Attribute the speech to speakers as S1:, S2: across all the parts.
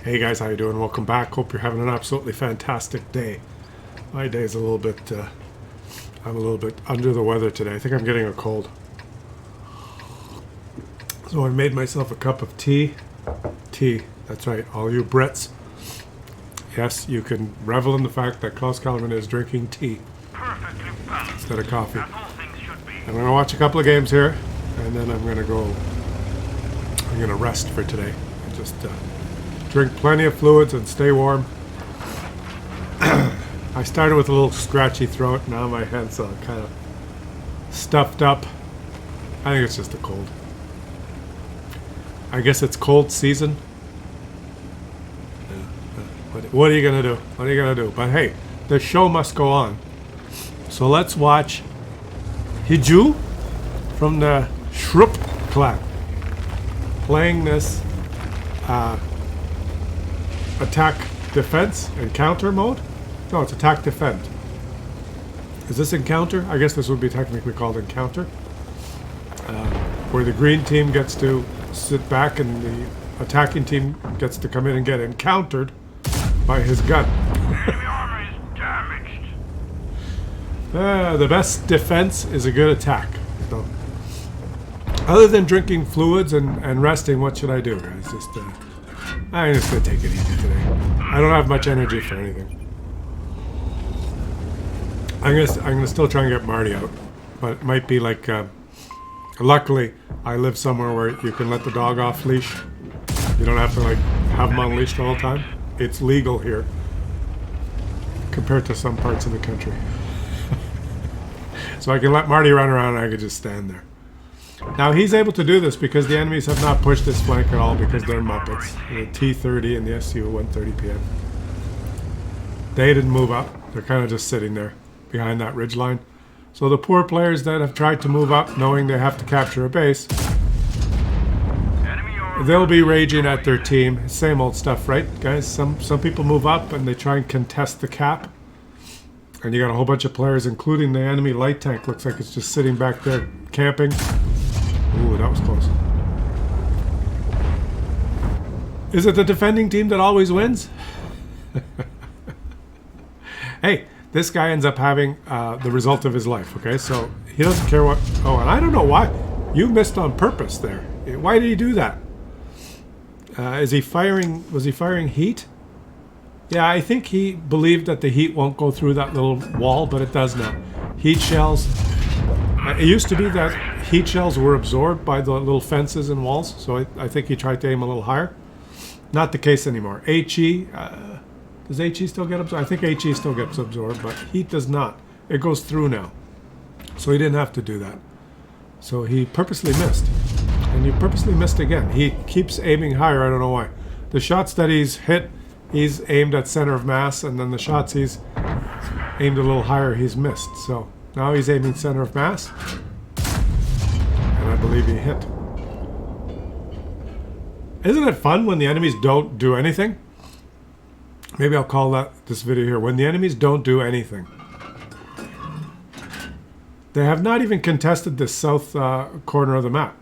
S1: Hey guys, how you doing? Welcome back. Hope you're having an absolutely fantastic day. My day is a little bit, I'm a little bit under the weather today. I think I'm getting a cold. So I made myself a cup of tea. Tea, that's right, all you Brits. Yes, you can revel in the fact that Klaus Kellerman is drinking tea instead of coffee. I'm going to watch a couple of games here, and then I'm going to rest for today. And just drink plenty of fluids and stay warm. I started with a little scratchy throat. Now my head's kind of stuffed up. I think it's just a cold. I guess it's cold season. What are you going to do? What are you going to do? But hey, the show must go on. So let's watch Hiju from the Shrup clan playing this attack defense and counter mode. No, it's attack defend. Is this encounter? I guess this would be technically called encounter, where the green team gets to sit back and the attacking team gets to come in and get encountered by his gun.
S2: Enemy armor is damaged.
S1: The best defense is a good attack. So, other than drinking fluids and resting, what should I do, guys? I'm just gonna take it easy today. I don't have much energy for anything. I'm gonna still try and get Marty out, but it might be like. Luckily, I live somewhere where you can let the dog off leash. You don't have to have him unleashed all the time. It's legal here, compared to some parts of the country. So I can let Marty run around and I can just stand there. Now he's able to do this because the enemies have not pushed this flank at all because they're Muppets. The T-30 and the SU-130PM. They didn't move up. They're kind of just sitting there behind that ridge line. So the poor players that have tried to move up knowing they have to capture a base, they'll be raging at their team. Same old stuff, right, guys? Some people move up and they try and contest the cap. And you got a whole bunch of players, including the enemy light tank. Looks like it's just sitting back there camping. Ooh, that was close. Is it the defending team that always wins? Hey, this guy ends up having the result of his life, okay? So he doesn't care what... Oh, and I don't know why. You missed on purpose there. Why did he do that? Is he firing... Was he firing heat? Yeah, I think he believed that the heat won't go through that little wall, but it does now. Heat shells... it used to be that heat shells were absorbed by the little fences and walls, so I think he tried to aim a little higher. Not the case anymore. HE... does HE still get absorbed? I think HE still gets absorbed, but heat does not. It goes through now. So he didn't have to do that. So he purposely missed. And he purposely missed again. He keeps aiming higher, I don't know why. The shots that he's hit, he's aimed at center of mass, and then the shots he's aimed a little higher, he's missed. So now he's aiming center of mass. And I believe he hit. Isn't it fun when the enemies don't do anything? Maybe I'll call this video here, when the enemies don't do anything. They have not even contested this south corner of the map.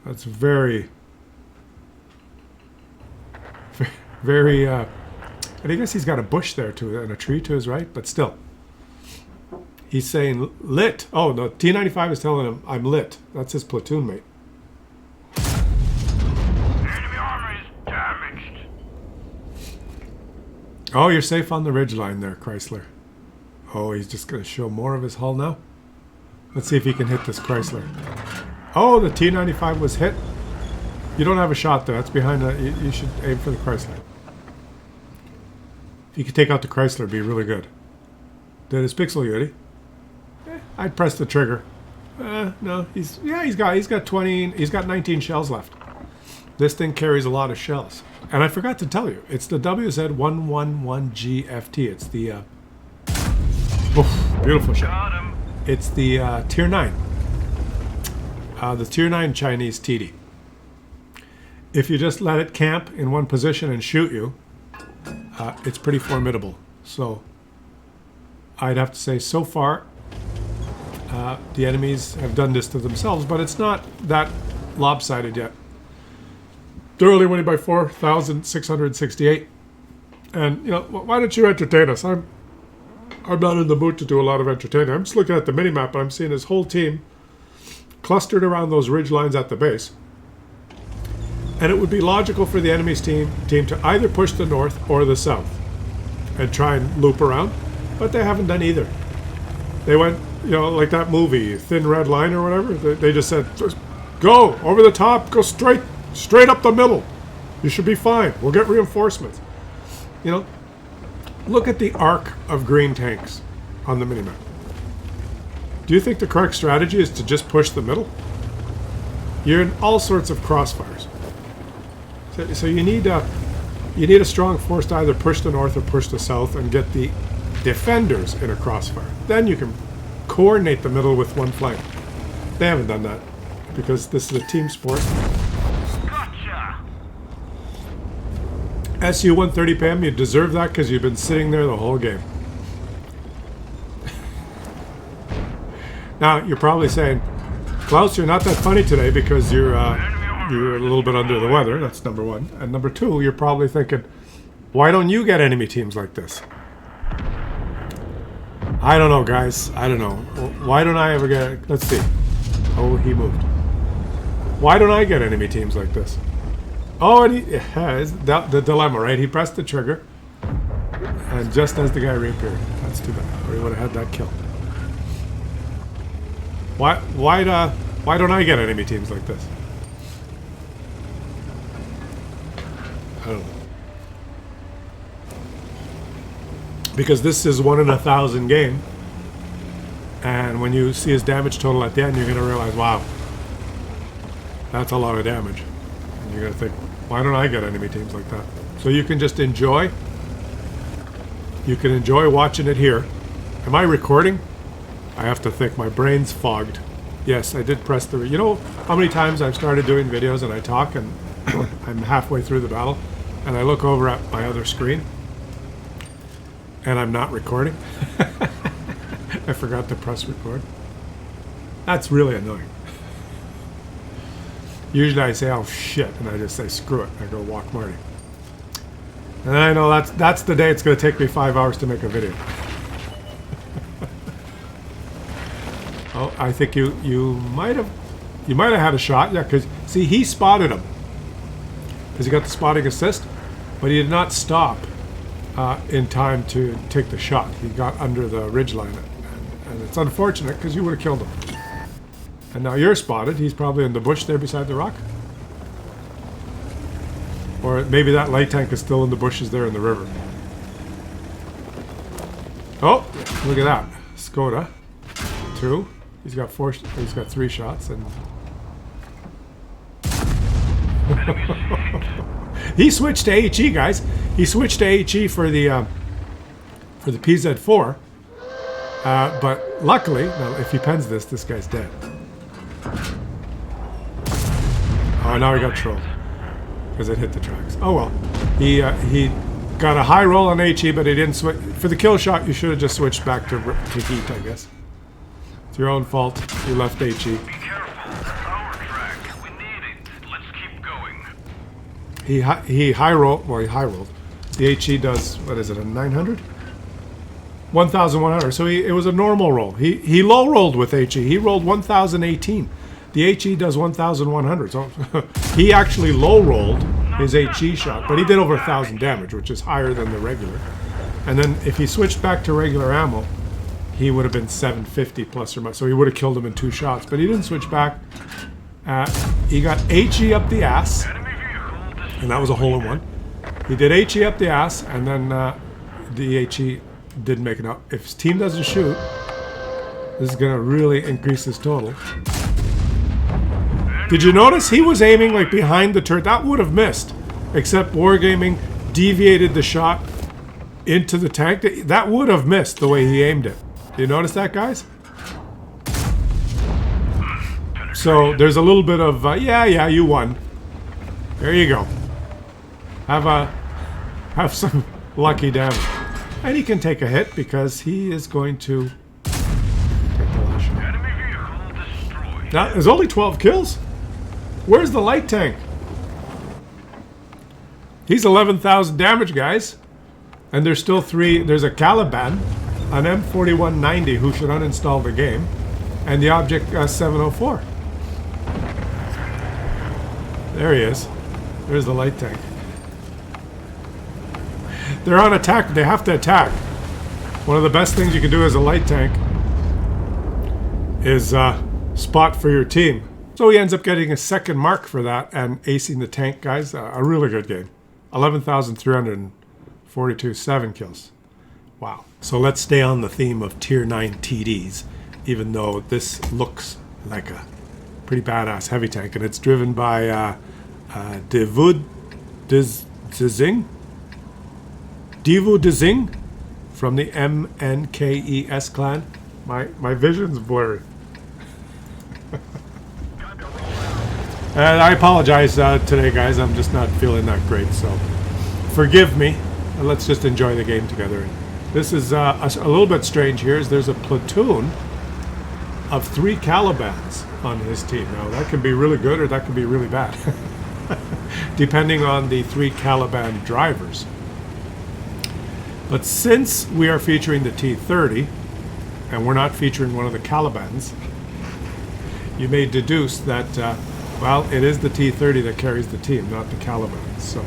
S1: That's very, very, I guess he's got a bush there too, and a tree to his right, but still. He's saying lit. Oh, no, T-95 is telling him, I'm lit. That's his platoon mate. Oh, you're safe on the ridgeline there, Chrysler. Oh, he's just going to show more of his hull now. Let's see if he can hit this Chrysler. Oh, the T-95 was hit. You don't have a shot there. That's behind the... You should aim for the Chrysler. If you could take out the Chrysler, it'd be really good. Did his pixel Yeti? I'd press the trigger. No, he's got 20... He's got 19 shells left. This thing carries a lot of shells. And I forgot to tell you, it's the WZ111GFT. It's the, beautiful shot. It's the Tier 9. The Tier 9 Chinese TD. If you just let it camp in one position and shoot you, it's pretty formidable. So, I'd have to say, so far, the enemies have done this to themselves, but it's not that lopsided yet. They're only winning by 4,668. And, you know, why don't you entertain us? I'm not in the mood to do a lot of entertaining. I'm just looking at the mini-map, and I'm seeing his whole team clustered around those ridge lines at the base. And it would be logical for the enemy's team to either push the north or the south and try and loop around, but they haven't done either. They went, you know, like that movie, Thin Red Line or whatever. They just said, just go over the top, go straight up the middle. You should be fine. We'll get reinforcements. You know, look at the arc of green tanks on the minimap. Do you think the correct strategy is to just push the middle? You're in all sorts of crossfires. So you need a strong force to either push the north or push the south and get the defenders in a crossfire. Then you can coordinate the middle with one flank. They haven't done that because this is a team sport.
S2: Gotcha.
S1: SU 130 PM, you deserve that because you've been sitting there the whole game. Now you're probably saying, Klaus, you're not that funny today because you're a little bit under the weather. That's number one. And number two, you're probably thinking, why don't you get enemy teams like this? I don't know, guys. I don't know. Why don't I ever get... Let's see. Oh, he moved. Why don't I get enemy teams like this? Oh, and he has the dilemma, right? He pressed the trigger, and just as the guy reappeared. That's too bad. Or he would have had that kill. Why don't I get enemy teams like this? I don't know. Because this is 1 in 1,000 game, and when you see his damage total at the end, you're going to realize, wow, that's a lot of damage. And you're going to think, why don't I get enemy teams like that? So you can just enjoy. You can enjoy watching it here. Am I recording? I have to think. My brain's fogged. Yes, I did press the... You know how many times I've started doing videos and I talk and I'm halfway through the battle and I look over at my other screen and I'm not recording? I forgot to press record. That's really annoying. Usually I say, oh shit, and I just say screw it. I go walk Marty. And I know that's the day it's going to take me 5 hours to make a video. Oh, I think you might have had a shot, yeah, because see, he spotted him because he got the spotting assist, but he did not stop in time to take the shot. He got under the ridgeline, and it's unfortunate because you would have killed him. And now you're spotted. He's probably in the bush there beside the rock, or maybe that light tank is still in the bushes there in the river. Oh, look at that, Skoda, 2. He's got 4. He's got 3 shots, and he switched to HE, guys. He switched to HE for the PZ4. But luckily, now if he pens this guy's dead. Oh, now he got trolled because it hit the tracks. Oh well, he got a high roll on HE, but he didn't switch for the kill shot. You should have just switched back to heat, I guess. Your own fault. You left HE.
S2: Be careful. Power track. We need it. Let's keep going.
S1: He high rolled. Well, he high rolled. The HE does, what is it, a 900? 1,100. So it was a normal roll. He low rolled with HE. He rolled 1,018. The HE does 1,100. So he actually low rolled his HE shot, but he did over 1,000 damage, which is higher than the regular. And then if he switched back to regular ammo, he would have been 750 plus or minus. So he would have killed him in 2 shots, but he didn't switch back. He got HE up the ass, and that was a hole in one. He did HE up the ass, and then the HE didn't make it up. If his team doesn't shoot, this is going to really increase his total. Did you notice he was aiming like behind the turret? That would have missed, except Wargaming deviated the shot into the tank. That would have missed the way he aimed it. You notice that, guys? So there's a little bit of yeah, you won. There you go. Have some lucky damage, and he can take a hit because he is going to take the last shot.
S2: Enemy vehicle destroyed.
S1: Now there's only 12 kills. Where's the light tank? He's 11,000 damage, guys. And there's still 3. There's a Caliban, an M4190 who should uninstall the game, and the Object 704. There he is. There's the light tank. They're on attack. They have to attack. One of the best things you can do as a light tank is spot for your team. So he ends up getting a second mark for that and acing the tank, guys. A really good game. 11,342, 7 kills. Wow. So let's stay on the theme of Tier 9 TDs, even though this looks like a pretty badass heavy tank. And it's driven by Devu Dezing from the MNKES clan. My vision's blurry. And I apologize today, guys. I'm just not feeling that great, so forgive me. And let's just enjoy the game together. This is a little bit strange here. Is there's a platoon of 3 Calibans on his team. Now, that can be really good or that can be really bad, depending on the 3 Caliban drivers. But since we are featuring the T30, and we're not featuring one of the Calibans, you may deduce that, well, it is the T30 that carries the team, not the Calibans. So,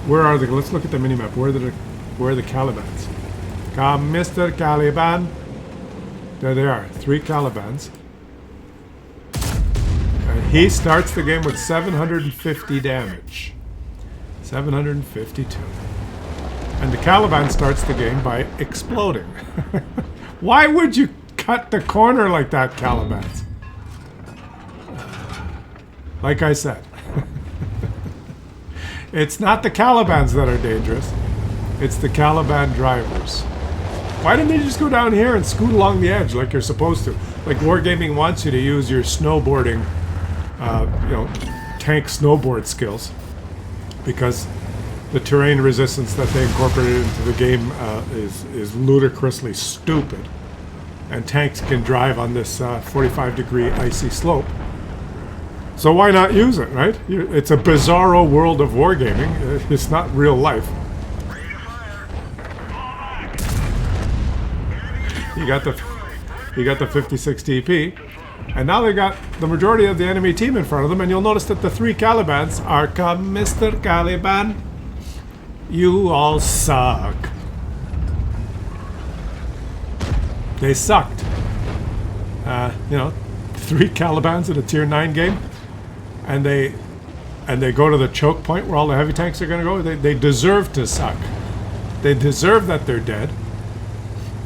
S1: where are the? Let's look at the minimap. Where are the Calibans? Come, Mr. Caliban. There they are, 3 Calibans. And he starts the game with 750 damage. 752. And the Caliban starts the game by exploding. Why would you cut the corner like that, Calibans? Like I said, it's not the Calibans that are dangerous. It's the Caliban drivers. Why didn't they just go down here and scoot along the edge like you're supposed to? Like Wargaming wants you to use your snowboarding, tank snowboard skills, because the terrain resistance that they incorporated into the game is ludicrously stupid. And tanks can drive on this 45-degree icy slope. So why not use it, right? It's a bizarro world of wargaming. It's not real life. You got the 56 TP, and now they got the majority of the enemy team in front of them. And you'll notice that the 3 Calibans are, come, Mr. Caliban, you all suck. They sucked. 3 Calibans in a Tier 9 game. And they go to the choke point where all the heavy tanks are going to go. They deserve to suck. They deserve that they're dead.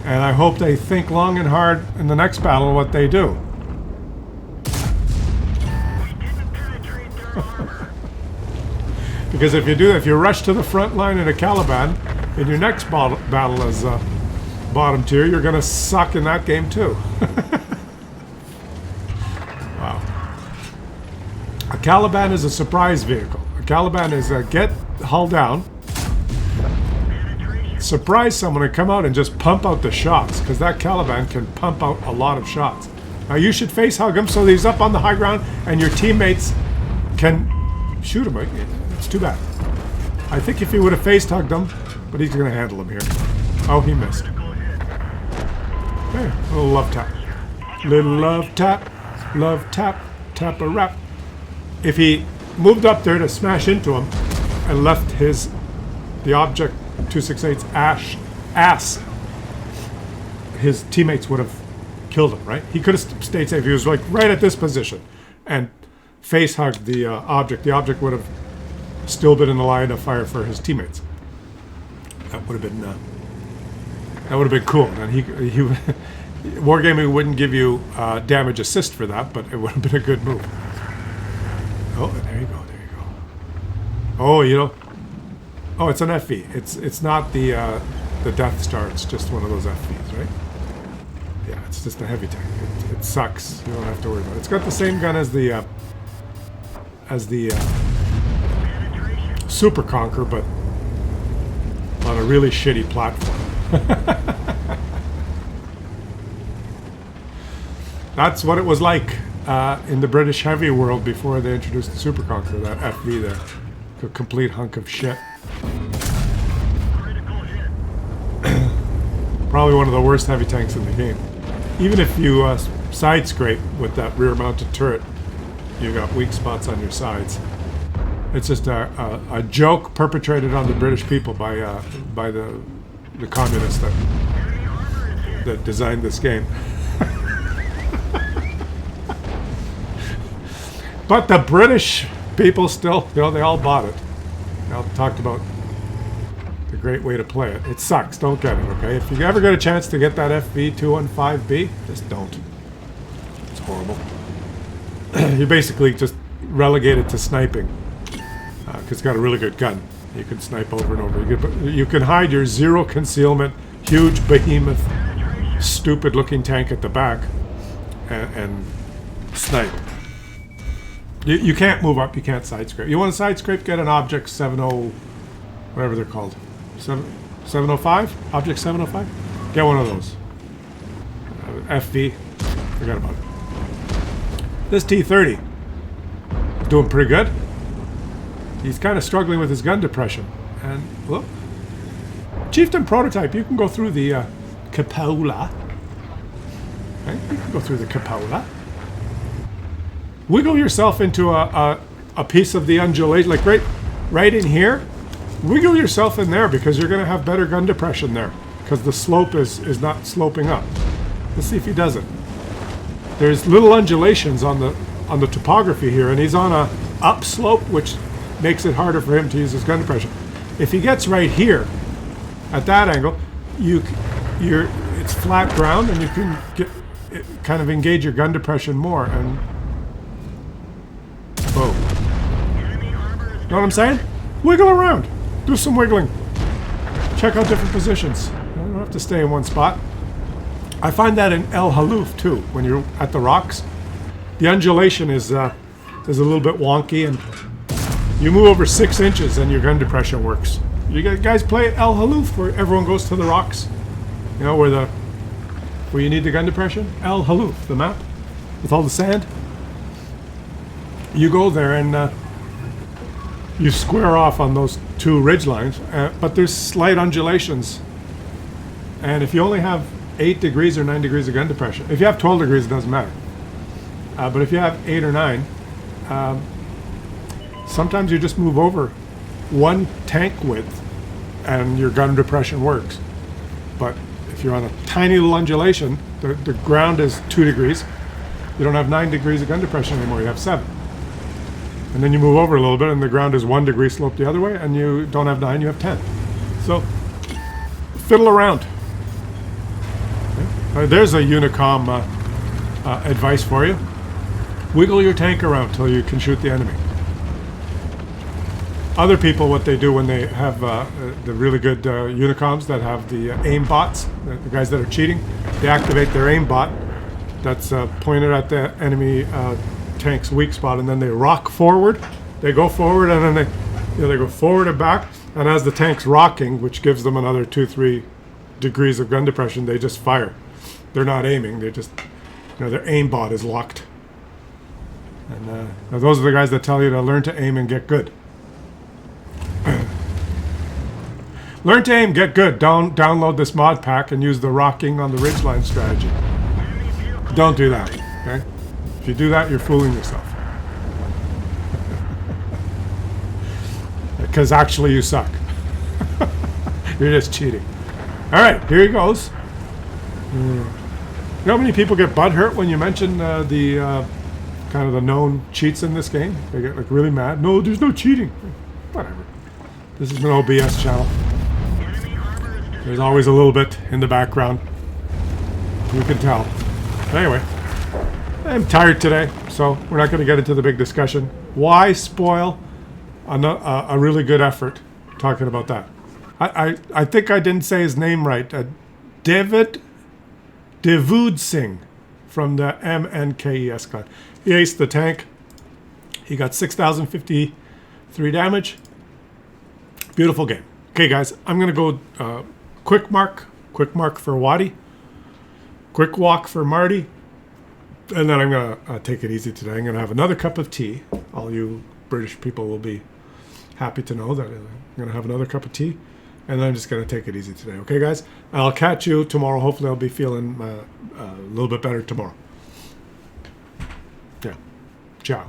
S1: And I hope they think long and hard in the next battle what they do. Because if you do that, if you rush to the front line in a Caliban, in your next battle as bottom tier, you're going to suck in that game too. Wow. A Caliban is a surprise vehicle. A Caliban is a get hull down, surprise someone and come out and just pump out the shots, because that Caliban can pump out a lot of shots. Now you should face hug him so that he's up on the high ground and your teammates can shoot him. It's too bad. I think if he would have faced hugged him, but he's going to handle him here. Oh, he missed. Okay, a little love tap. Little love tap, tap a rap. If he moved up there to smash into him and left the Object 268's ass, his teammates would have killed him, right? He could have stayed safe. He was like right at this position and face hugged the Object. The Object would have still been in the line of fire for his teammates. That would have been cool. And he Wargaming wouldn't give you damage assist for that, but it would have been a good move. Oh, there you go. Oh, oh, it's an FV. It's not the Death Star. It's just one of those FVs, right? Yeah, it's just a heavy tank. It sucks. You don't have to worry about it. It's got the same gun as the Super Conqueror, but on a really shitty platform. That's what it was like in the British heavy world before they introduced the Super Conqueror, that FV there. a complete hunk of shit. Probably one of the worst heavy tanks in the game. Even if you side scrape with that rear mounted turret, you got weak spots on your sides. It's just a joke perpetrated on the British people by the communists that designed this game. But the British people still, they all bought it. They all talked about the great way to play it. It sucks. Don't get it, okay? If you ever get a chance to get that FV215B, just don't. It's horrible. You basically just relegate it to sniping. Because it's got a really good gun. You can snipe over and over. You can hide your zero concealment, huge behemoth, stupid-looking tank at the back and snipe. You can't move up. You can't side scrape. You want to side scrape? Get an Object 70, whatever they're called. 705? Object 705? Get one of those. FV. Forget about it. This T-30 is doing pretty good. He's kind of struggling with his gun depression. And, look. Chieftain prototype, you can go through the cupola. Okay? You can go through the cupola. Wiggle yourself into a piece of the undulation, like right in here. Wiggle yourself in there because you're going to have better gun depression there because the slope is not sloping up. Let's see if he does it. There's little undulations on the topography here, and he's on a upslope, which makes it harder for him to use his gun depression. If he gets right here, at that angle, it's flat ground, and you can kind of engage your gun depression more. And boom. Know what I'm saying? Wiggle around. Do some wiggling. Check out different positions. You don't have to stay in one spot. I find that in El Haluf too, when you're at the rocks. The undulation is a little bit wonky, and you move over 6 inches and your gun depression works. You guys play at El Haluf where everyone goes to the rocks? You know, where you need the gun depression? El Haluf, the map, with all the sand. You go there and you square off on those two ridge lines, but there's slight undulations. And if you only have 8 degrees or 9 degrees of gun depression, if you have 12 degrees, it doesn't matter. But if you have 8 or 9, sometimes you just move over 1 tank width and your gun depression works. But if you're on a tiny little undulation, the ground is 2 degrees, you don't have 9 degrees of gun depression anymore, you have 7. And then you move over a little bit and the ground is 1 degree slope the other way, and you don't have 9, you have 10. So fiddle around. Okay. There's a Unicom advice for you. Wiggle your tank around till you can shoot the enemy. Other people, what they do when they have the really good Unicoms that have the aim bots, the guys that are cheating, they activate their aim bot that's pointed at the enemy tank's weak spot, and then they rock forward. They go forward, and then they go forward and back, and as the tank's rocking, which gives them another 2-3 degrees of gun depression, they just fire. They're not aiming, they just, their aim bot is locked. And those are the guys that tell you to learn to aim and get good. Learn to aim, get good. Download this mod pack and use the rocking on the ridgeline strategy. Don't do that, okay? If you do that, you're fooling yourself. Because actually you suck. You're just cheating. Alright, here he goes. You know how many people get butthurt when you mention the kind of the known cheats in this game? They get like really mad. No, there's no cheating. Whatever. This is an OBS channel. There's always a little bit in the background. You can tell. Anyway, I'm tired today, so we're not going to get into the big discussion. Why spoil a really good effort talking about that? I think I didn't say his name right. David Devood Singh from the MNKES clan. He aced the tank. He got 6,053 damage. Beautiful game. Okay, guys, I'm going to go quick mark for Waddy, quick walk for Marty, and then I'm going to take it easy today. I'm going to have another cup of tea. All you British people will be happy to know that I'm going to have another cup of tea. And then I'm just going to take it easy today. Okay, guys? I'll catch you tomorrow. Hopefully I'll be feeling a little bit better tomorrow. Yeah. Ciao.